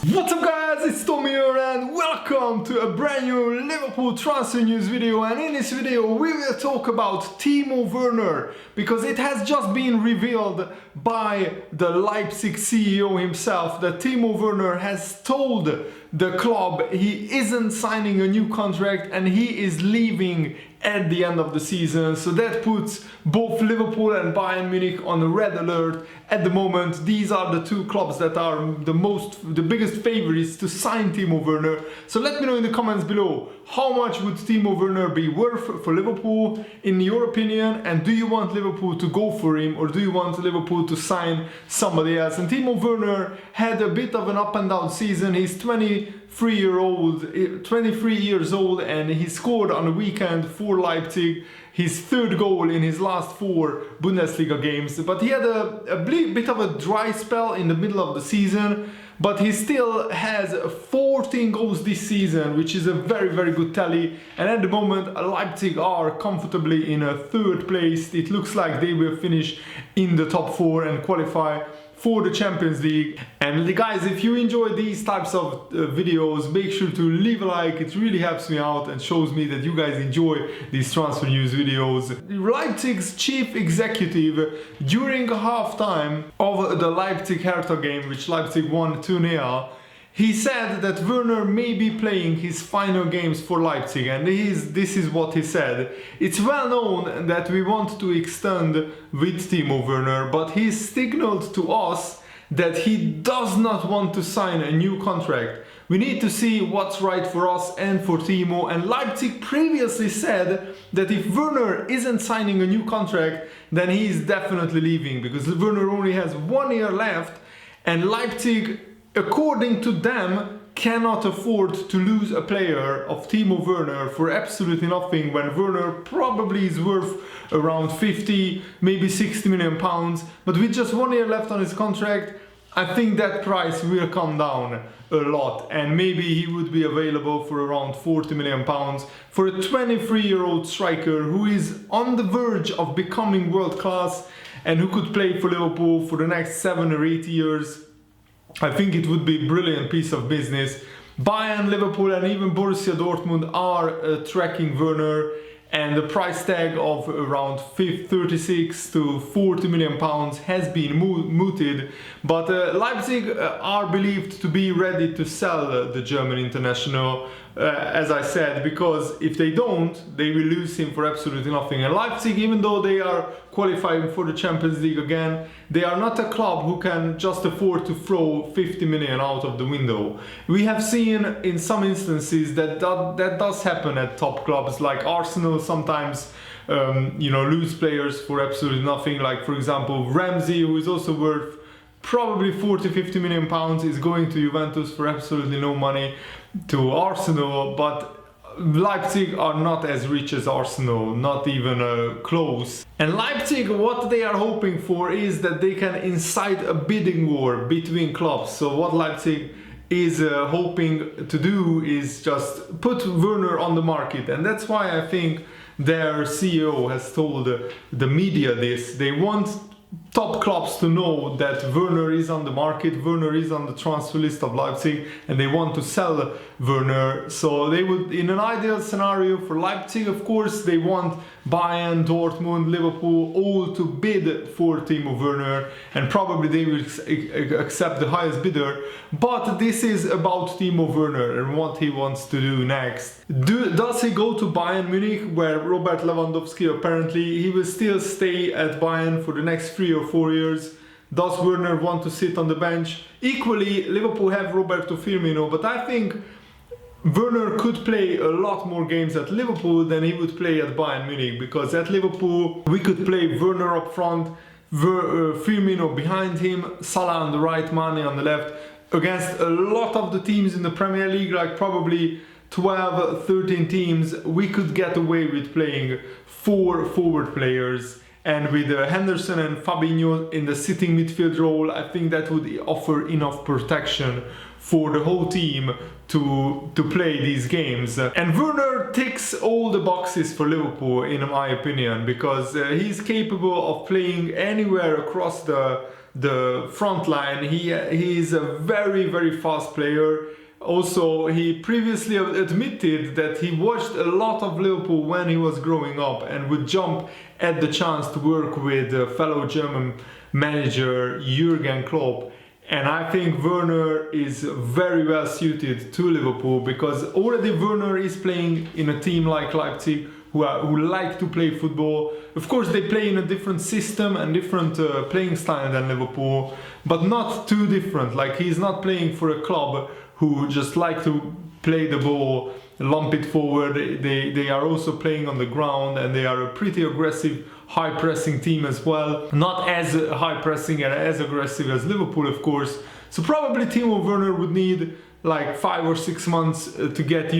What's up guys, it's Timo here and welcome to a brand new Liverpool transfer news video. And in this video we will talk about Timo Werner, because it has just been revealed by the Leipzig CEO himself that Timo Werner has told the club he isn't signing a new contract and he is leaving at the end of the season. So that puts both Liverpool and Bayern Munich on a red alert at the moment. These are the two clubs that are the biggest favorites to sign Timo Werner. So let me know in the comments below, how much would Timo Werner be worth for Liverpool in your opinion, and do you want Liverpool to go for him or do you want Liverpool to sign somebody else? And Timo Werner had a bit of an up and down season. He's 23 years old and he scored on the weekend for Leipzig his third goal in his last 4 Bundesliga games. But he had a bit of a dry spell in the middle of the season, but he still has 14 goals this season, which is a very good tally. And at the moment Leipzig are comfortably in a 3rd place. It looks like they will finish in the top 4 and qualify for the Champions League. And guys, if you enjoy these types of videos, make sure to leave a like. It really helps me out and shows me that you guys enjoy these transfer news videos. Leipzig's chief executive, during halftime of the Leipzig-Hertha game, which Leipzig won 2-0, he said that Werner may be playing his final games for Leipzig, and this is what he said. It's well known that we want to extend with Timo Werner, but he signaled to us that he does not want to sign a new contract. We need to see what's right for us and for Timo. And Leipzig previously said that if Werner isn't signing a new contract, then he is definitely leaving, because Werner only has 1 year left, and Leipzig, according to them, cannot afford to lose a player of Timo Werner for absolutely nothing, when Werner probably is worth around 50, maybe 60 million pounds. But with just 1 year left on his contract, I think that price will come down a lot, and maybe he would be available for around 40 million pounds for a 23-year-old striker who is on the verge of becoming world class and who could play for Liverpool for the next 7 or 8 years. I think it would be a brilliant piece of business. Bayern, Liverpool and even Borussia Dortmund are tracking Werner, and the price tag of around 36 to 40 million pounds has been mooted. But Leipzig are believed to be ready to sell the German international, as I said, because if they don't, they will lose him for absolutely nothing. And Leipzig, even though they are qualifying for the Champions League again, they are not a club who can just afford to throw 50 million out of the window. We have seen in some instances that does happen at top clubs, like Arsenal sometimes lose players for absolutely nothing. Like for example Ramsey, who is also worth probably 40-50 million pounds, is going to Juventus for absolutely no money to Arsenal. But Leipzig are not as rich as Arsenal, not even close. And Leipzig, what they are hoping for is that they can incite a bidding war between clubs. So what Leipzig is hoping to do is just put Werner on the market, and that's why I think their CEO has told the media this. They want top clubs to know that Werner is on the market, Werner is on the transfer list of Leipzig, and they want to sell Werner. So they would, in an ideal scenario for Leipzig, of course, they want Bayern, Dortmund, Liverpool all to bid for Timo Werner, and probably they will accept the highest bidder. But this is about Timo Werner and what he wants to do next. Does he go to Bayern Munich, where Robert Lewandowski apparently he will still stay at Bayern for the next 3 or 4 years? Does Werner want to sit on the bench? Equally, Liverpool have Roberto Firmino, but I think Werner could play a lot more games at Liverpool than he would play at Bayern Munich, because at Liverpool we could play Werner up front, Firmino behind him, Salah on the right, Mane on the left, against a lot of the teams in the Premier League, like probably 12, 13 teams. We could get away with playing 4 forward players, and with Henderson and Fabinho in the sitting midfield role, I think that would offer enough protection for the whole team to play these games. And Werner ticks all the boxes for Liverpool, in my opinion, because he's capable of playing anywhere across the the front line. He is a very, very fast player. Also, he previously admitted that he watched a lot of Liverpool when he was growing up and would jump at the chance to work with fellow German manager Jurgen Klopp. And I think Werner is very well suited to Liverpool, because already Werner is playing in a team like Leipzig who like to play football. Of course, they play in a different system and different playing style than Liverpool, but not too different. Like, he's not playing for a club who just like to play the ball, lump it forward. They are also playing on the ground, and they are a pretty aggressive, high pressing team as well. Not as high pressing and as aggressive as Liverpool, of course. So probably Timo Werner would need like 5 or 6 months to get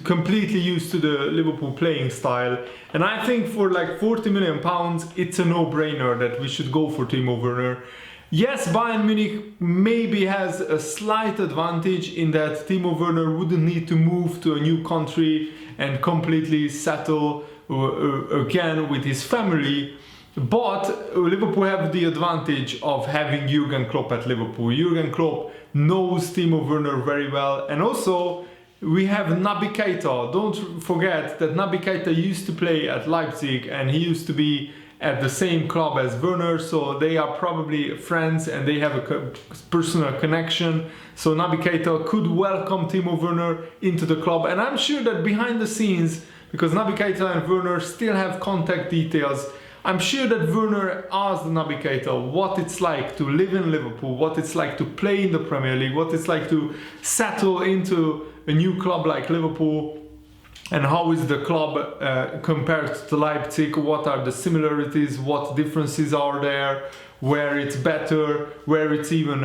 completely used to the Liverpool playing style. And I think for like 40 million pounds, it's a no-brainer that we should go for Timo Werner. Yes, Bayern Munich maybe has a slight advantage in that Timo Werner wouldn't need to move to a new country and completely settle again with his family. But Liverpool have the advantage of having Jurgen Klopp at Liverpool. Jurgen Klopp knows Timo Werner very well. And also, we have Naby Keita. Don't forget that Naby Keita used to play at Leipzig, and he used to be at the same club as Werner, so they are probably friends and they have a personal connection. So Naby Keita could welcome Timo Werner into the club. And I'm sure that behind the scenes, because Naby Keita and Werner still have contact details, I'm sure that Werner asked Naby Keita what it's like to live in Liverpool, what it's like to play in the Premier League, what it's like to settle into a new club like Liverpool, and how is the club compared to Leipzig, what are the similarities, what differences are there, where it's better, where it's even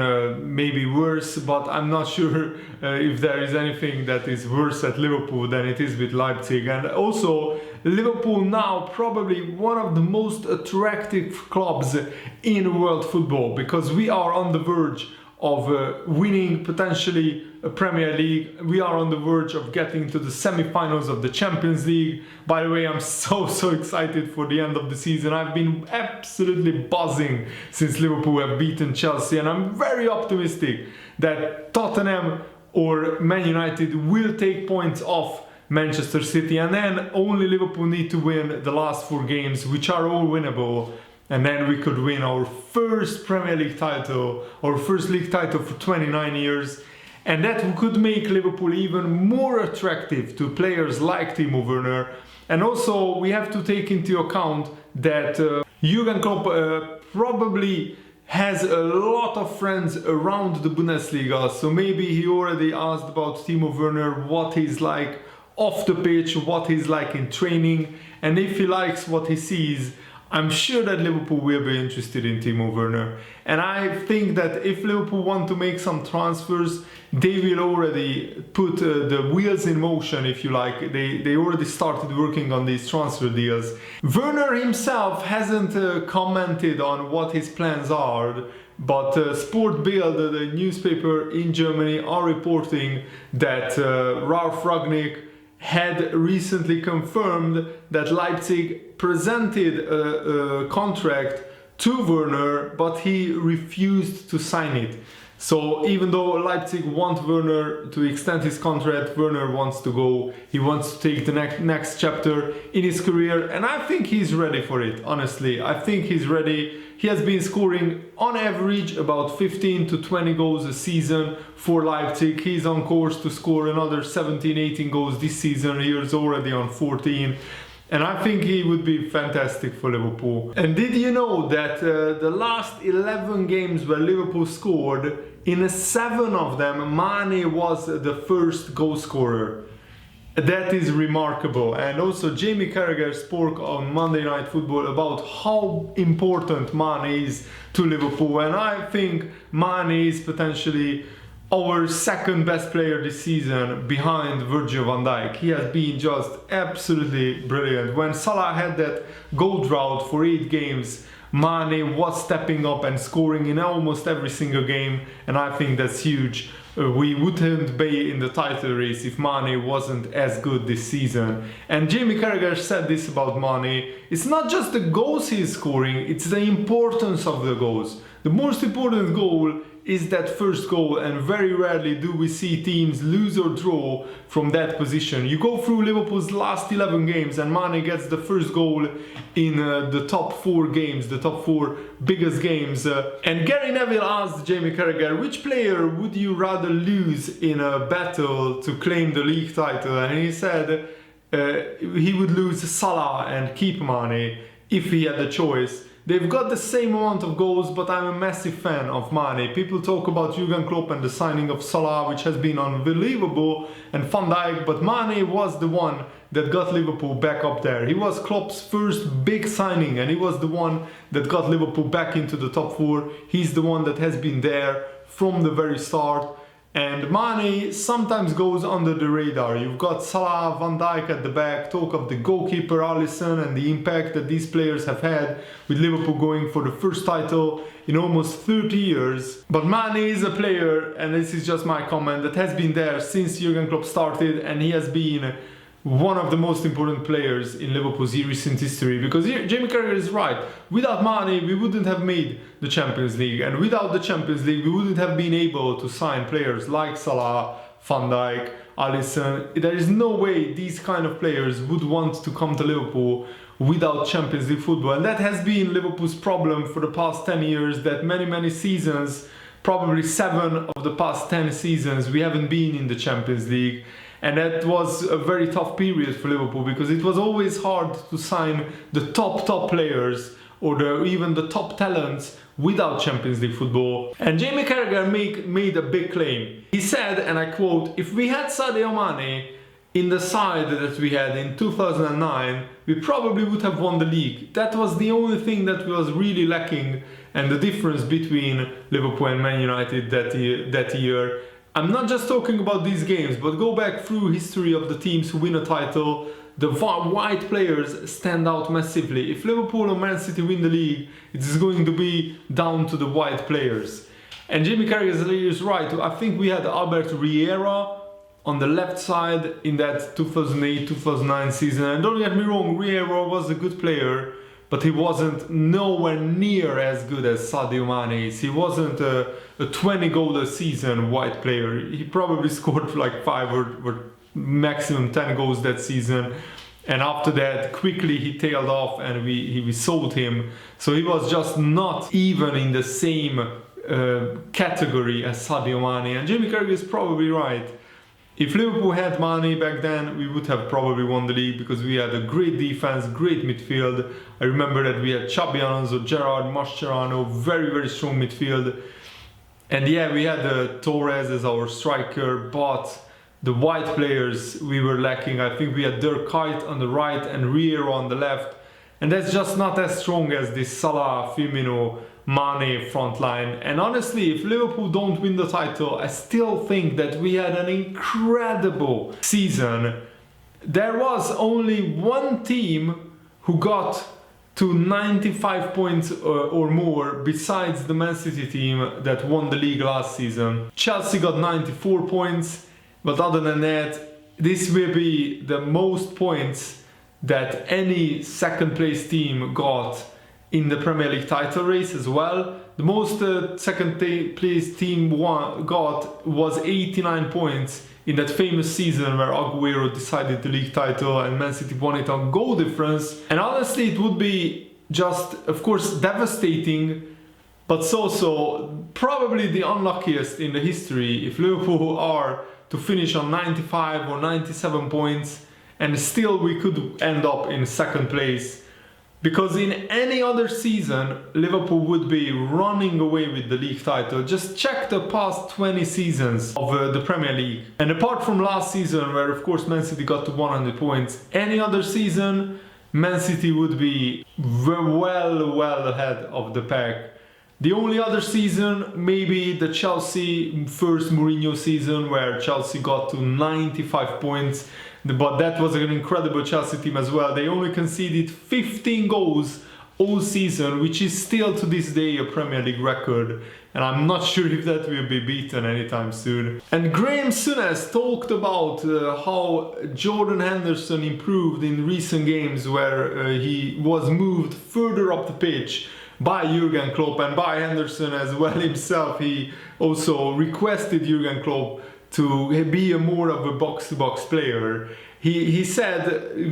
maybe worse, but I'm not sure if there is anything that is worse at Liverpool than it is with Leipzig. And also, Liverpool now probably one of the most attractive clubs in world football, because we are on the verge of winning potentially a Premier League. We are on the verge of getting to the semi-finals of the Champions League. By the way, I'm so excited for the end of the season. I've been absolutely buzzing since Liverpool have beaten Chelsea, and I'm very optimistic that Tottenham or Man United will take points off Manchester City, and then only Liverpool need to win the last 4 games, which are all winnable. And then we could win our first Premier League title, our first league title for 29 years. And that could make Liverpool even more attractive to players like Timo Werner. And also, we have to take into account that Jurgen Klopp probably has a lot of friends around the Bundesliga. So maybe he already asked about Timo Werner, what he's like off the pitch, what he's like in training. And if he likes what he sees, I'm sure that Liverpool will be interested in Timo Werner. And I think that if Liverpool want to make some transfers, they will already put the wheels in motion, if you like. They already started working on these transfer deals. Werner himself hasn't commented on what his plans are, but Sport Bild, the newspaper in Germany, are reporting that Ralf Rangnick had recently confirmed that Leipzig presented a contract to Werner, but he refused to sign it. So even though Leipzig want Werner to extend his contract, Werner wants to go. He wants to take the next chapter in his career, and I think he's ready for it, honestly. I think he's ready. He has been scoring on average about 15 to 20 goals a season for Leipzig. He's on course to score another 17, 18 goals this season. He is already on 14. And I think he would be fantastic for Liverpool. And did you know that the last 11 games where Liverpool scored, in 7 of them, Mane was the first goal scorer? That is remarkable. And also Jamie Carragher spoke on Monday Night Football about how important Mane is to Liverpool, and I think Mane is potentially our second best player this season behind Virgil van Dijk. He has been just absolutely brilliant. When Salah had that goal drought for 8 games, Mane was stepping up and scoring in almost every single game, and I think that's huge. We wouldn't be in the title race if Mane wasn't as good this season. And Jamie Carragher said this about Mane: it's not just the goals he's scoring, it's the importance of the goals. The most important goal is that first goal, and very rarely do we see teams lose or draw from that position. You go through Liverpool's last 11 games and Mane gets the first goal in the top 4 games, the top 4 biggest games. And Gary Neville asked Jamie Carragher, which player would you rather lose in a battle to claim the league title? And he said he would lose Salah and keep Mane if he had the choice. They've got the same amount of goals, but I'm a massive fan of Mane. People talk about Jurgen Klopp and the signing of Salah, which has been unbelievable, and Van Dijk, but Mane was the one that got Liverpool back up there. He was Klopp's first big signing, and he was the one that got Liverpool back into the top 4. He's the one that has been there from the very start. And Mane sometimes goes under the radar. You've got Salah, Van Dijk at the back, talk of the goalkeeper Alisson and the impact that these players have had with Liverpool going for the first title in almost 30 years. But Mane is a player, and this is just my comment, that has been there since Jurgen Klopp started, and he has been one of the most important players in Liverpool's recent history, because Jamie Carragher is right. Without Mane, we wouldn't have made the Champions League, and without the Champions League, we wouldn't have been able to sign players like Salah, Van Dijk, Alisson. There is no way these kind of players would want to come to Liverpool without Champions League football, and that has been Liverpool's problem for the past 10 years, that many seasons, probably 7 of the past 10 seasons, we haven't been in the Champions League. And that was a very tough period for Liverpool, because it was always hard to sign the top players or even the top talents without Champions League football. And Jamie Carragher made a big claim. He said, and I quote, "If we had Sadio Mane in the side that we had in 2009, we probably would have won the league. That was the only thing that was really lacking, and the difference between Liverpool and Man United that year. I'm not just talking about these games, but go back through history of the teams who win a title. The white players stand out massively. If Liverpool or Man City win the league, it is going to be down to the white players." And Jamie Carragher is right. I think we had Albert Riera on the left side in that 2008-2009 season. And don't get me wrong, Riera was a good player, but he wasn't nowhere near as good as Sadio Mane is. He wasn't a 20-goal a season white player. He probably scored like 5 or maximum 10 goals that season. And after that, quickly he tailed off and we sold him. So he was just not even in the same category as Sadio Mane. And Jamie Carragher is probably right. If Liverpool had Mane back then, we would have probably won the league, because we had a great defense, great midfield. I remember that we had Xabi Alonso, Gerrard, Mascherano, very strong midfield. And yeah, we had Torres as our striker, but the white players we were lacking. I think we had Dirk Kuyt on the right and Riera on the left. And that's just not as strong as this Salah, Firmino, Mane front line. And honestly, if Liverpool don't win the title, I still think that we had an incredible season. There was only one team who got to 95 points or more besides the Man City team that won the league last season. Chelsea got 94 points, but other than that, this will be the most points that any second place team got in the Premier League title race as well. The most second place team got was 89 points in that famous season where Aguero decided the league title and Man City won it on goal difference. And honestly, it would be just, of course, devastating, but it's also probably the unluckiest in the history if Liverpool are to finish on 95 or 97 points and still we could end up in second place. Because in any other season, Liverpool would be running away with the league title. Just check the past 20 seasons of the Premier League. And apart from last season, where of course Man City got to 100 points, any other season, Man City would be well ahead of the pack. The only other season, maybe the Chelsea first Mourinho season, where Chelsea got to 95 points. But that was an incredible Chelsea team as well. They only conceded 15 goals all season, which is still to this day a Premier League record. And I'm not sure if that will be beaten anytime soon. And Graham Souness talked about how Jordan Henderson improved in recent games where he was moved further up the pitch. by Jurgen Klopp and by Henderson as well himself. He also requested Jurgen Klopp to be a more of a box-to-box player. He said,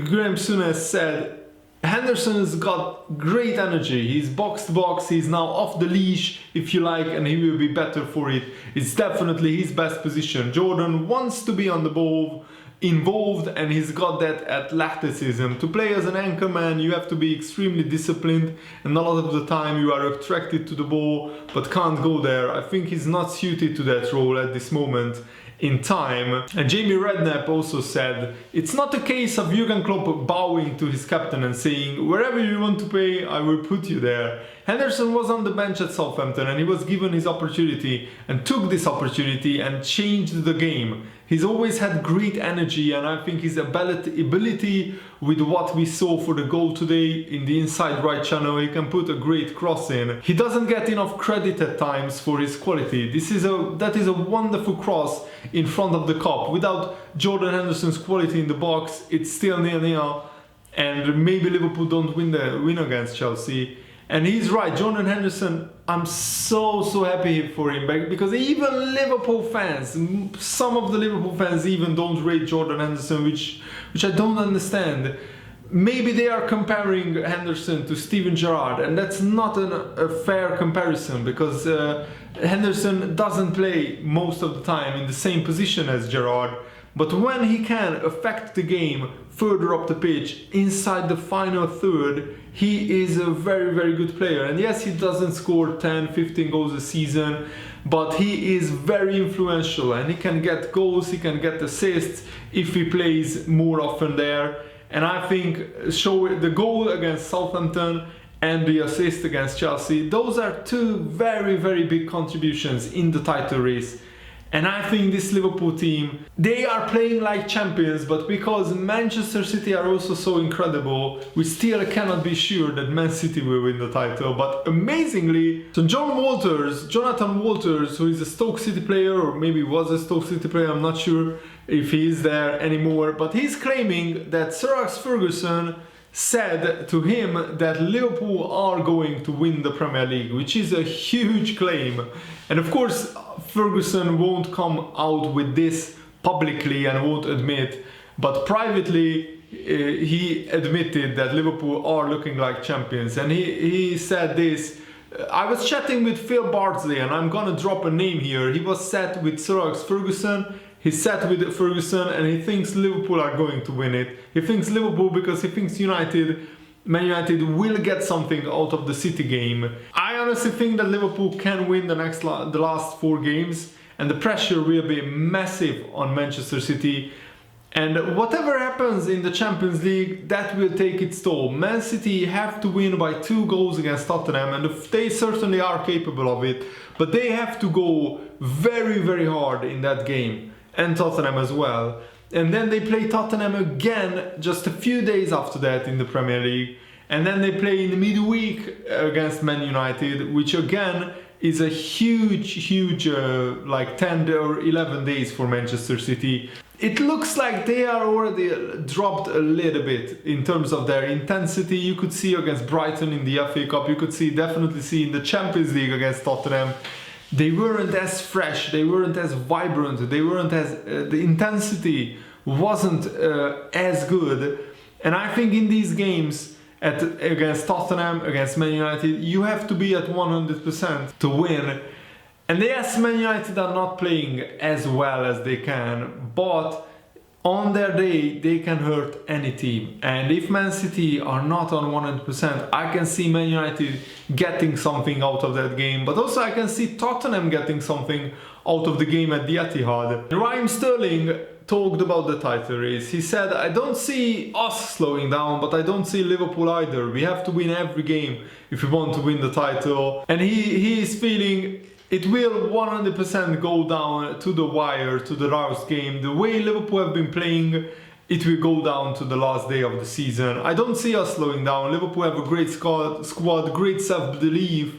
Graham Souness said, Henderson's got great energy, he's box-to-box, he's now off the leash, if you like, and he will be better for it. It's definitely his best position. Jordan wants to be on the ball, involved, and he's got that athleticism. To play as an anchorman, you have to be extremely disciplined, and a lot of the time you are attracted to the ball but can't go there. I think he's not suited to that role at this moment in time. And Jamie Redknapp also said, it's not a case of Jurgen Klopp bowing to his captain and saying, wherever you want to play, I will put you there. Henderson was on the bench at Southampton and he was given his opportunity and took this opportunity and changed the game. He's always had great energy, and I think his ability with what we saw for the goal today in the inside right channel, he can put a great cross in. He doesn't get enough credit at times for his quality. That is a wonderful cross in front of the cup. Without Jordan Henderson's quality in the box, it's still 0-0, and maybe Liverpool don't win against Chelsea. And he's right, Jordan Henderson, I'm so happy for him, because even Liverpool fans, some of the Liverpool fans even don't rate Jordan Henderson, which I don't understand. Maybe they are comparing Henderson to Steven Gerrard, and that's not a fair comparison, because Henderson doesn't play most of the time in the same position as Gerrard. But when he can affect the game further up the pitch, inside the final third, he is a very good player. And yes, he doesn't score 10, 15 goals a season, but he is very influential and he can get goals, he can get assists if he plays more often there. And I think the goal against Southampton and the assist against Chelsea, those are two very big contributions in the title race. And I think this Liverpool team, they are playing like champions, but because Manchester City are also so incredible, we still cannot be sure that Man City will win the title. But amazingly, so Jonathan Walters, who is a Stoke City player, or maybe was a Stoke City player, I'm not sure if he is there anymore, but he's claiming that Sir Alex Ferguson said to him that Liverpool are going to win the Premier League, which is a huge claim. And of course, Ferguson won't come out with this publicly and won't admit, but privately he admitted that Liverpool are looking like champions. And he said this, I was chatting with Phil Bardsley, and I'm gonna drop a name here. He was sat with Sir Alex Ferguson. He sat with Ferguson and he thinks Liverpool are going to win it. He thinks Liverpool because he thinks Man United will get something out of the City game. I honestly think that Liverpool can win the last 4 games, and the pressure will be massive on Manchester City. And whatever happens in the Champions League, that will take its toll. Man City have to win by 2 goals against Tottenham, and they certainly are capable of it. But they have to go very hard in that game. And Tottenham as well. And then they play Tottenham again just a few days after that in the Premier League. And then they play in the midweek against Man United, which again is a huge like 10 or 11 days for Manchester City. It looks like they are already dropped a little bit in terms of their intensity. You could see against Brighton in the FA Cup, you could definitely see in the Champions League against Tottenham. They weren't as fresh, they weren't as vibrant, they weren't as... the intensity wasn't as good. And I think in these games, against Tottenham, against Man United, you have to be at 100% to win. And yes, Man United are not playing as well as they can, but on their day, they can hurt any team. And if Man City are not on 100%, I can see Man United getting something out of that game. But also I can see Tottenham getting something out of the game at the Etihad. Raheem Sterling talked about the title race. He said, I don't see us slowing down, but I don't see Liverpool either. We have to win every game if we want to win the title. And he is feeling... it will 100% go down to the wire, to the last game. The way Liverpool have been playing, it will go down to the last day of the season. I don't see us slowing down. Liverpool have a great squad, great self-belief,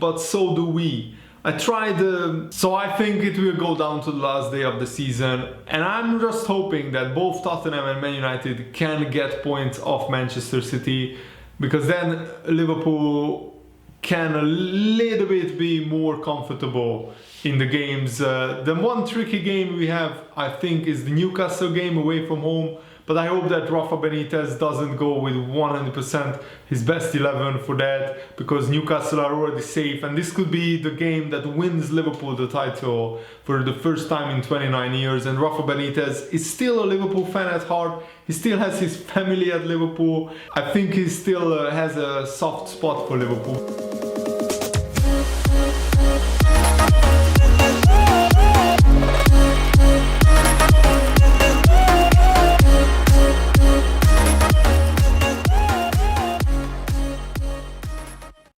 but so do we. So I think it will go down to the last day of the season. And I'm just hoping that both Tottenham and Man United can get points off Manchester City. because then Liverpool can a little bit be more comfortable in the games. The one tricky game we have, I think, is the Newcastle game away from home. But I hope that Rafa Benitez doesn't go with 100% his best 11 for that, because Newcastle are already safe, and this could be the game that wins Liverpool the title for the first time in 29 years. And Rafa Benitez is still a Liverpool fan at heart. He still has his family at Liverpool. I think he still has a soft spot for Liverpool.